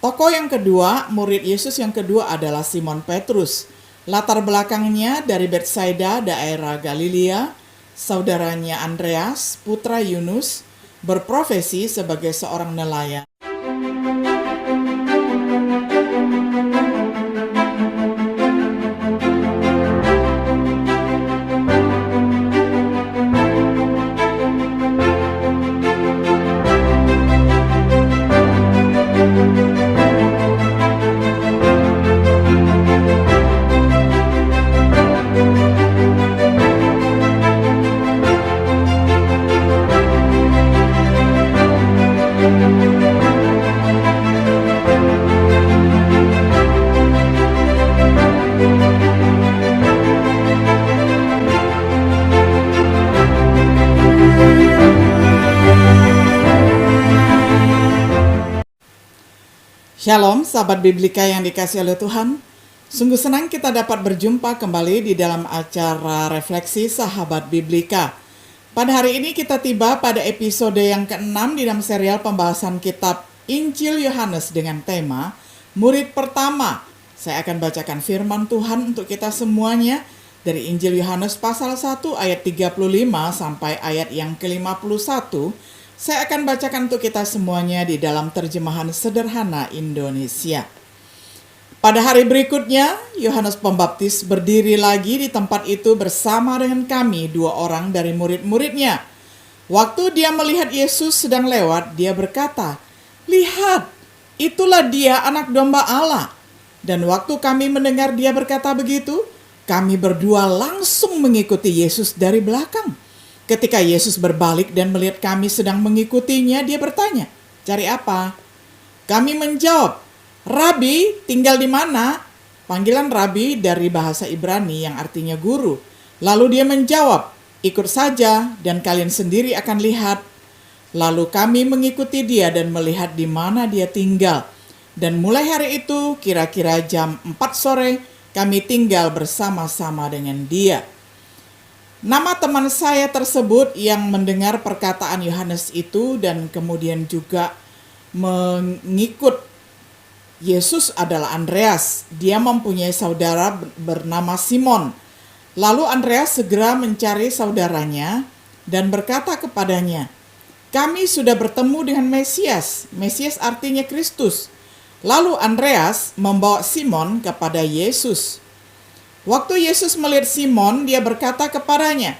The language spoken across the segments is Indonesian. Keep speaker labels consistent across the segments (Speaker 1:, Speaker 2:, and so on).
Speaker 1: Tokoh yang kedua, murid Yesus yang kedua adalah Simon Petrus. Latar belakangnya dari Betsaida, daerah Galilea. Saudaranya Andreas, putra Yunus, berprofesi sebagai seorang nelayan. Shalom, sahabat Biblika yang dikasihi oleh Tuhan. Sungguh senang kita dapat berjumpa kembali di dalam acara refleksi sahabat Biblika. Pada hari ini kita tiba pada episode yang ke-6 di dalam serial pembahasan kitab Injil Yohanes dengan tema Murid Pertama. Saya akan bacakan firman Tuhan untuk kita semuanya dari Injil Yohanes pasal 1 ayat 35 sampai ayat yang ke-51. Saya akan bacakan untuk kita semuanya di dalam terjemahan sederhana Indonesia. Pada hari berikutnya, Yohanes Pembaptis berdiri lagi di tempat itu bersama dengan kami, 2 orang dari murid-muridnya. Waktu dia melihat Yesus sedang lewat, dia berkata, "Lihat, itulah dia anak domba Allah." Dan waktu kami mendengar dia berkata begitu, kami berdua langsung mengikuti Yesus dari belakang. Ketika Yesus berbalik dan melihat kami sedang mengikutinya, dia bertanya, "Cari apa?" Kami menjawab, "Rabi, tinggal di mana?" Panggilan Rabi dari bahasa Ibrani yang artinya guru. Lalu dia menjawab, "Ikut saja dan kalian sendiri akan lihat." Lalu kami mengikuti dia dan melihat di mana dia tinggal. Dan mulai hari itu, kira-kira jam 4 sore, kami tinggal bersama-sama dengan dia. Nama teman saya tersebut yang mendengar perkataan Yohanes itu dan kemudian juga mengikut Yesus adalah Andreas. Dia mempunyai saudara bernama Simon. Lalu Andreas segera mencari saudaranya dan berkata kepadanya, "Kami sudah bertemu dengan Mesias." Mesias artinya Kristus. Lalu Andreas membawa Simon kepada Yesus. Waktu Yesus melihat Simon, dia berkata kepadanya,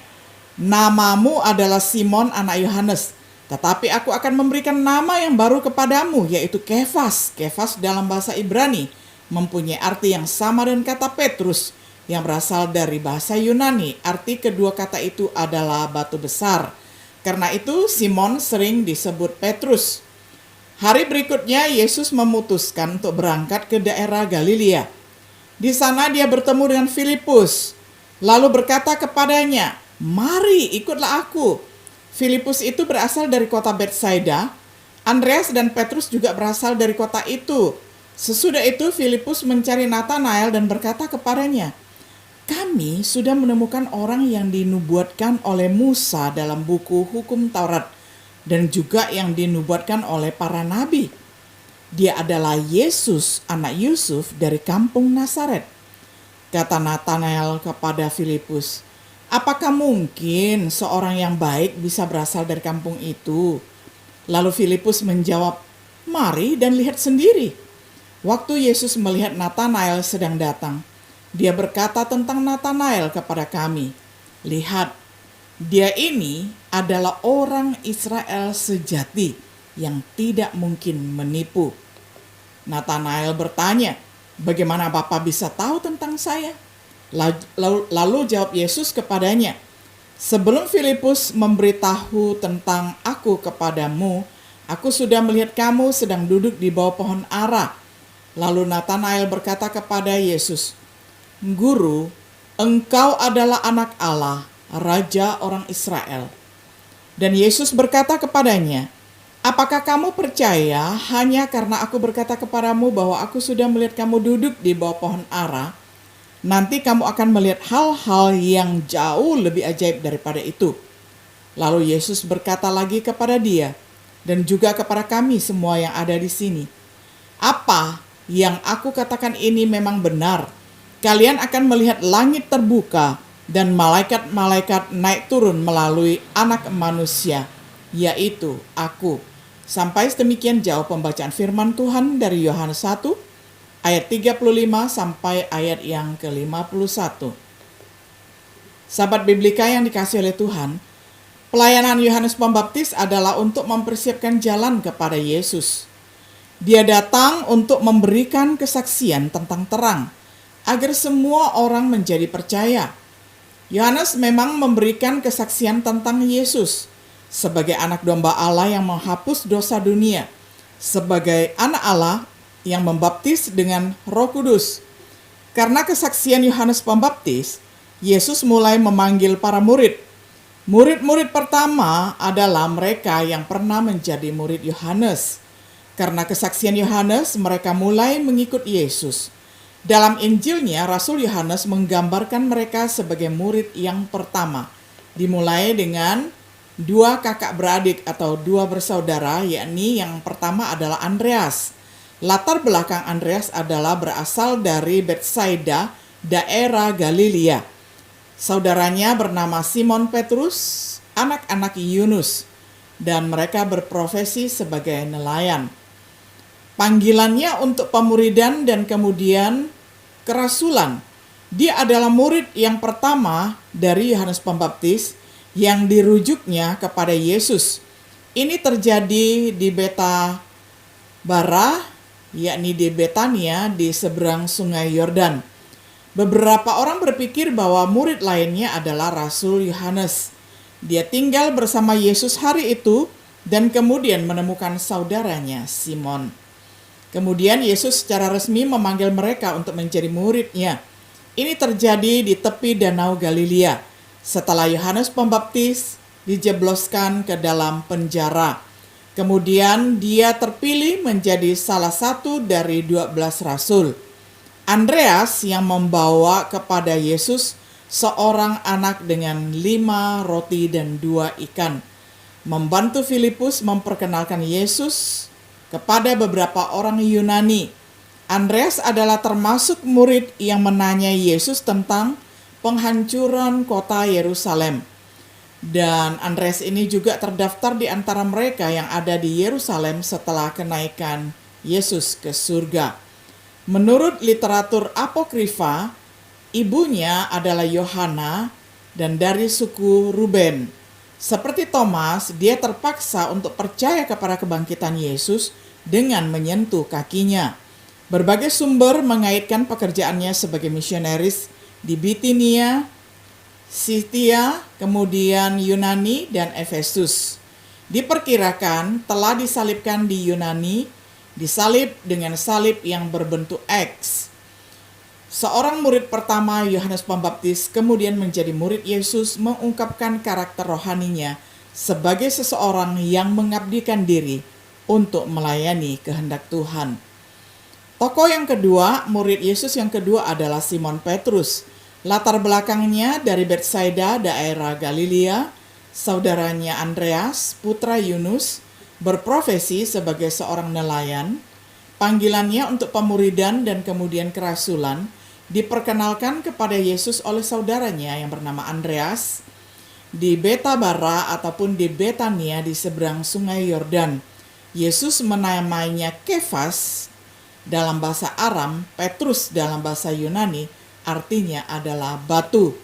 Speaker 1: "Namamu adalah Simon anak Yohanes, tetapi aku akan memberikan nama yang baru kepadamu, yaitu Kefas." Kefas dalam bahasa Ibrani mempunyai arti yang sama dengan kata Petrus, yang berasal dari bahasa Yunani. Arti kedua kata itu adalah batu besar. Karena itu Simon sering disebut Petrus. Hari berikutnya Yesus memutuskan untuk berangkat ke daerah Galilea. Di sana dia bertemu dengan Filipus, lalu berkata kepadanya, "Mari ikutlah aku." Filipus itu berasal dari kota Betsaida. Andreas dan Petrus juga berasal dari kota itu. Sesudah itu Filipus mencari Natanael dan berkata kepadanya, "Kami sudah menemukan orang yang dinubuatkan oleh Musa dalam buku hukum Taurat dan juga yang dinubuatkan oleh para nabi. Dia adalah Yesus, anak Yusuf dari kampung Nazaret." Kata Natanael kepada Filipus, "Apakah mungkin seorang yang baik bisa berasal dari kampung itu?" Lalu Filipus menjawab, "Mari dan lihat sendiri." Waktu Yesus melihat Natanael sedang datang, dia berkata tentang Natanael kepada kami, "Lihat, dia ini adalah orang Israel sejati yang tidak mungkin menipu." Natanael bertanya, "Bagaimana Bapak bisa tahu tentang saya?" Lalu jawab Yesus kepadanya, "Sebelum Filipus memberitahu tentang aku kepadamu, aku sudah melihat kamu sedang duduk di bawah pohon ara." Lalu Natanael berkata kepada Yesus, "Guru, engkau adalah anak Allah, Raja orang Israel." Dan Yesus berkata kepadanya, "Apakah kamu percaya hanya karena aku berkata kepadamu bahwa aku sudah melihat kamu duduk di bawah pohon ara? Nanti kamu akan melihat hal-hal yang jauh lebih ajaib daripada itu." Lalu Yesus berkata lagi kepada dia, dan juga kepada kami semua yang ada di sini, Apa yang aku katakan ini memang benar. Kalian akan melihat langit terbuka dan malaikat-malaikat naik turun melalui Anak Manusia, yaitu aku. Sampai sedemikian jauh pembacaan firman Tuhan dari Yohanes 1 ayat 35 sampai ayat yang ke-51. Sahabat Biblika yang dikasihi oleh Tuhan, pelayanan Yohanes Pembaptis adalah untuk mempersiapkan jalan kepada Yesus. Dia datang untuk memberikan kesaksian tentang terang, agar semua orang menjadi percaya. Yohanes memang memberikan kesaksian tentang Yesus sebagai anak domba Allah yang menghapus dosa dunia, sebagai anak Allah yang membaptis dengan Roh Kudus. Karena kesaksian Yohanes Pembaptis, Yesus mulai memanggil para murid. Murid-murid pertama adalah mereka yang pernah menjadi murid Yohanes. Karena kesaksian Yohanes, mereka mulai mengikut Yesus. Dalam Injilnya, Rasul Yohanes menggambarkan mereka sebagai murid yang pertama. Dimulai dengan dua kakak beradik atau dua bersaudara, yakni yang pertama adalah Andreas. Latar belakang Andreas adalah berasal dari Betsaida, daerah Galilea. Saudaranya bernama Simon Petrus, anak-anak Yunus, dan mereka berprofesi sebagai nelayan. Panggilannya untuk pemuridan dan kemudian kerasulan. Dia adalah murid yang pertama dari Yohanes Pembaptis yang dirujuknya kepada Yesus. Ini terjadi di Betabara, yakni di Betania di seberang sungai Yordan. Beberapa orang berpikir bahwa murid lainnya adalah Rasul Yohanes. Dia tinggal bersama Yesus hari itu dan kemudian menemukan saudaranya Simon. Kemudian Yesus secara resmi memanggil mereka untuk menjadi muridnya. Ini terjadi di tepi Danau Galilea setelah Yohanes Pembaptis dijebloskan ke dalam penjara. Kemudian dia terpilih menjadi salah satu dari 12 rasul. Andreas yang membawa kepada Yesus seorang anak dengan 5 roti dan 2 ikan, membantu Filipus memperkenalkan Yesus kepada beberapa orang Yunani. Andreas adalah termasuk murid yang menanya Yesus tentang penghancuran kota Yerusalem. Dan Andreas ini juga terdaftar di antara mereka yang ada di Yerusalem setelah kenaikan Yesus ke surga. Menurut literatur apokrifa, ibunya adalah Yohana dan dari suku Ruben. Seperti Thomas, dia terpaksa untuk percaya kepada kebangkitan Yesus dengan menyentuh kakinya. Berbagai sumber mengaitkan pekerjaannya sebagai misionaris di Bitinia, Sithia, kemudian Yunani, dan Efesus. Diperkirakan telah disalibkan di Yunani, disalib dengan salib yang berbentuk X. Seorang murid pertama Yohanes Pembaptis kemudian menjadi murid Yesus, mengungkapkan karakter rohaninya sebagai seseorang yang mengabdikan diri untuk melayani kehendak Tuhan. Tokoh yang kedua, murid Yesus yang kedua adalah Simon Petrus. Latar belakangnya dari Betsaida, daerah Galilea. Saudaranya Andreas, putra Yunus, berprofesi sebagai seorang nelayan. Panggilannya untuk pemuridan dan kemudian kerasulan diperkenalkan kepada Yesus oleh saudaranya yang bernama Andreas di Betabara ataupun di Betania di seberang sungai Yordan. Yesus menamainya Kefas dalam bahasa Aram, Petrus dalam bahasa Yunani, artinya adalah batu.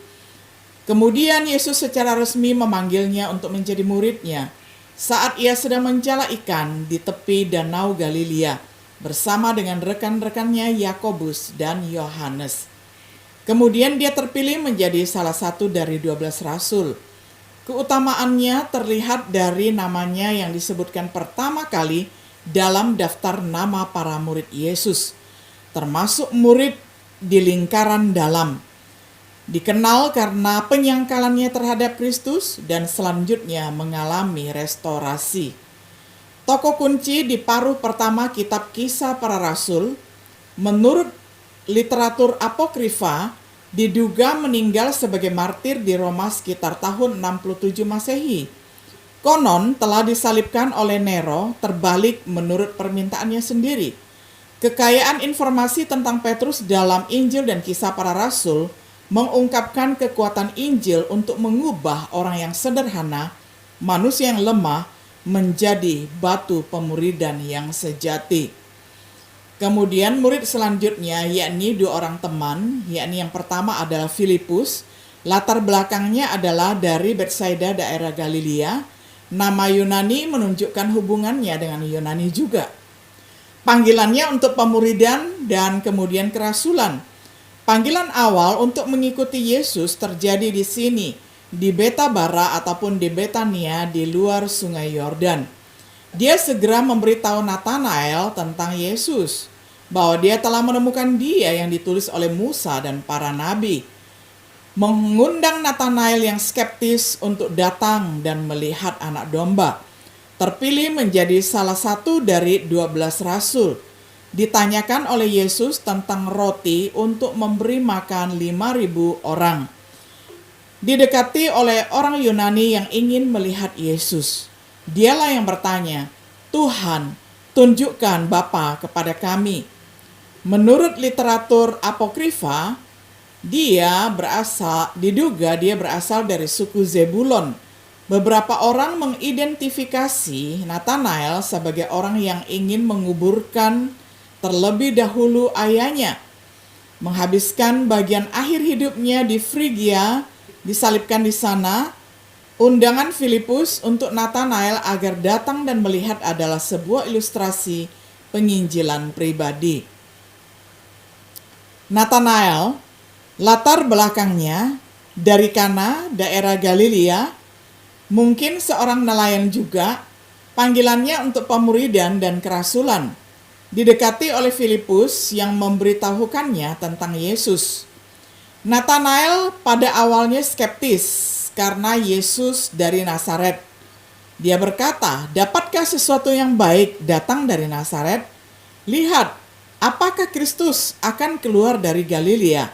Speaker 1: Kemudian Yesus secara resmi memanggilnya untuk menjadi muridnya saat ia sedang menjala ikan di tepi Danau Galilea bersama dengan rekan-rekannya Yakobus dan Yohanes. Kemudian dia terpilih menjadi salah satu dari 12 rasul. Keutamaannya terlihat dari namanya yang disebutkan pertama kali dalam daftar nama para murid Yesus, termasuk murid di lingkaran dalam. Dikenal karena penyangkalannya terhadap Kristus dan selanjutnya mengalami restorasi. Tokoh kunci di paruh pertama kitab Kisah Para Rasul, menurut literatur apokrifa, diduga meninggal sebagai martir di Roma sekitar tahun 67 Masehi. Konon telah disalibkan oleh Nero terbalik menurut permintaannya sendiri. Kekayaan informasi tentang Petrus dalam Injil dan Kisah Para Rasul mengungkapkan kekuatan Injil untuk mengubah orang yang sederhana, manusia yang lemah, menjadi batu pemuridan yang sejati. Kemudian murid selanjutnya yakni dua orang teman, yakni yang pertama adalah Filipus. Latar belakangnya adalah dari Betsaida daerah Galilea. Nama Yunani menunjukkan hubungannya dengan Yunani juga. Panggilannya untuk pemuridan dan kemudian kerasulan. Panggilan awal untuk mengikuti Yesus terjadi di sini, di Betabara ataupun di Betania di luar sungai Yordan. Dia segera memberitahu Natanael tentang Yesus, bahwa dia telah menemukan dia yang ditulis oleh Musa dan para nabi. Mengundang Natanael yang skeptis untuk datang dan melihat anak domba. Terpilih menjadi salah satu dari 12 rasul. Ditanyakan oleh Yesus tentang roti untuk memberi makan 5.000 orang. Didekati oleh orang Yunani yang ingin melihat Yesus. Dialah yang bertanya, "Tuhan, tunjukkan Bapa kepada kami." Menurut literatur apokrifa, diduga dia berasal dari suku Zebulon. Beberapa orang mengidentifikasi Natanael sebagai orang yang ingin menguburkan terlebih dahulu ayahnya, menghabiskan bagian akhir hidupnya di Frigia, disalibkan di sana. Undangan Filipus untuk Natanael agar datang dan melihat adalah sebuah ilustrasi penginjilan pribadi. Natanael, latar belakangnya dari Kana, daerah Galilea, mungkin seorang nelayan juga. Panggilannya untuk pemuridan dan kerasulan. Didekati oleh Filipus yang memberitahukannya tentang Yesus. Natanael pada awalnya skeptis karena Yesus dari Nazaret. Dia berkata, "Dapatkah sesuatu yang baik datang dari Nazaret? Lihat, apakah Kristus akan keluar dari Galilea?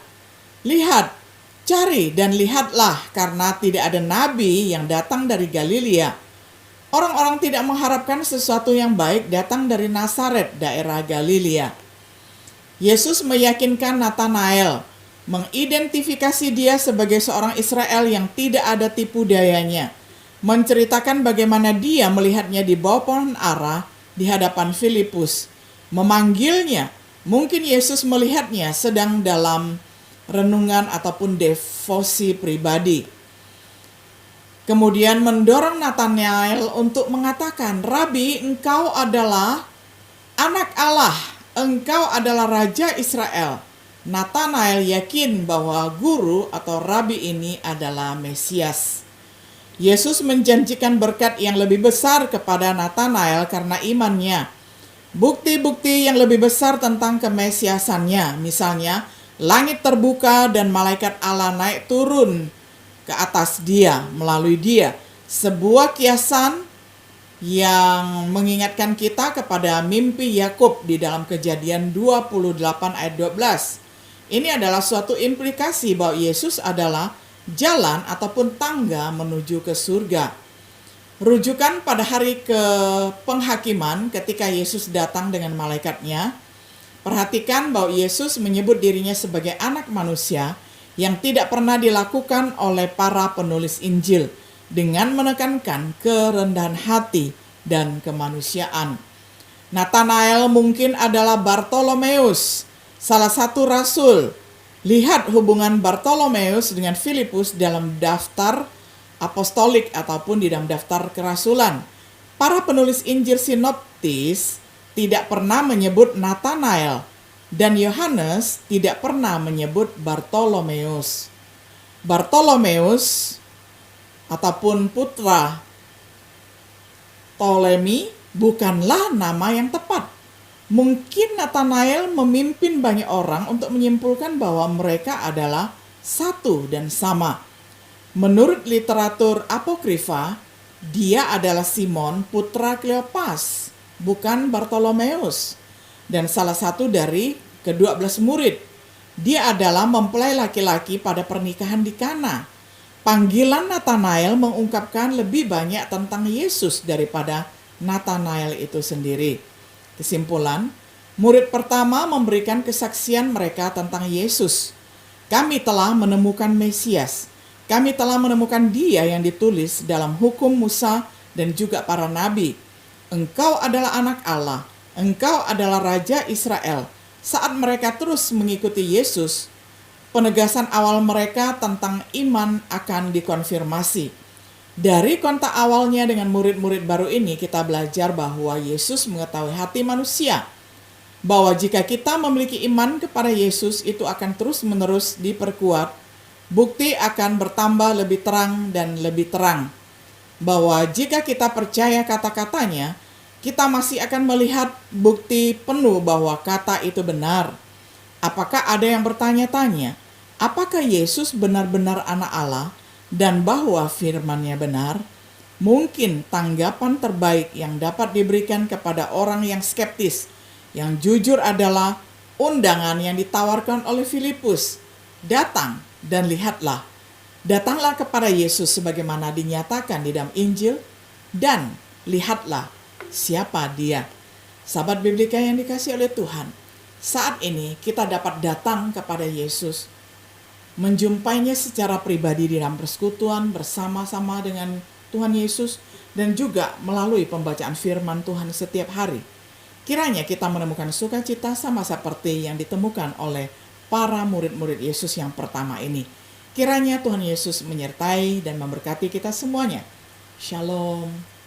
Speaker 1: Lihat, cari dan lihatlah, karena tidak ada nabi yang datang dari Galilea." Orang-orang tidak mengharapkan sesuatu yang baik datang dari Nazaret, daerah Galilea. Yesus meyakinkan Natanael, mengidentifikasi dia sebagai seorang Israel yang tidak ada tipu dayanya, menceritakan bagaimana dia melihatnya di bawah pohon ara di hadapan Filipus, memanggilnya. Mungkin Yesus melihatnya sedang dalam renungan ataupun devosi pribadi. Kemudian mendorong Natanael untuk mengatakan, "Rabi, engkau adalah anak Allah, engkau adalah Raja Israel." Natanael yakin bahwa guru atau rabi ini adalah Mesias. Yesus menjanjikan berkat yang lebih besar kepada Natanael karena imannya. Bukti-bukti yang lebih besar tentang kemesiasannya, misalnya langit terbuka dan malaikat Allah naik turun ke atas dia, melalui dia. Sebuah kiasan yang mengingatkan kita kepada mimpi Yakub di dalam Kejadian 28 ayat 12. Ini adalah suatu implikasi bahwa Yesus adalah jalan ataupun tangga menuju ke surga. Rujukan pada hari penghakiman ketika Yesus datang dengan malaikatnya. Perhatikan bahwa Yesus menyebut dirinya sebagai anak manusia yang tidak pernah dilakukan oleh para penulis Injil, dengan menekankan kerendahan hati dan kemanusiaan. Natanael mungkin adalah Bartolomeus, salah satu rasul. Lihat hubungan Bartolomeus dengan Filipus dalam daftar apostolik ataupun di dalam daftar kerasulan. Para penulis Injil sinoptis tidak pernah menyebut Natanael, dan Yohanes tidak pernah menyebut Bartolomeus. Bartolomeus ataupun putra Ptolemy bukanlah nama yang tepat. Mungkin Natanael memimpin banyak orang untuk menyimpulkan bahwa mereka adalah satu dan sama. Menurut literatur apokrifa, dia adalah Simon putra Kleopas, bukan Bartolomeus, dan salah satu dari ke-12 murid. Dia adalah mempelai laki-laki pada pernikahan di Kana. Panggilan Natanael mengungkapkan lebih banyak tentang Yesus daripada Natanael itu sendiri. Kesimpulan, Murid pertama memberikan kesaksian mereka tentang Yesus. Kami telah menemukan Mesias. Kami telah menemukan Dia yang ditulis dalam hukum Musa dan juga para nabi. Engkau adalah anak Allah. Engkau adalah Raja Israel. Saat mereka terus mengikuti Yesus, penegasan awal mereka tentang iman akan dikonfirmasi. Dari kontak awalnya dengan murid-murid baru ini, kita belajar bahwa Yesus mengetahui hati manusia. Bahwa jika kita memiliki iman kepada Yesus, itu akan terus-menerus diperkuat. Bukti akan bertambah lebih terang dan lebih terang. Bahwa jika kita percaya kata-katanya, kita masih akan melihat bukti penuh bahwa kata itu benar. Apakah ada yang bertanya-tanya, apakah Yesus benar-benar anak Allah dan bahwa firman-Nya benar? Mungkin tanggapan terbaik yang dapat diberikan kepada orang yang skeptis, yang jujur adalah undangan yang ditawarkan oleh Filipus. Datang dan lihatlah. Datanglah kepada Yesus sebagaimana dinyatakan di dalam Injil, dan lihatlah siapa Dia. Sahabat Biblika yang dikasihi oleh Tuhan, saat ini kita dapat datang kepada Yesus, menjumpainya secara pribadi di dalam persekutuan bersama-sama dengan Tuhan Yesus, dan juga melalui pembacaan firman Tuhan setiap hari. Kiranya kita menemukan sukacita sama seperti yang ditemukan oleh para murid-murid Yesus yang pertama ini. Kiranya Tuhan Yesus menyertai dan memberkati kita semuanya. Shalom.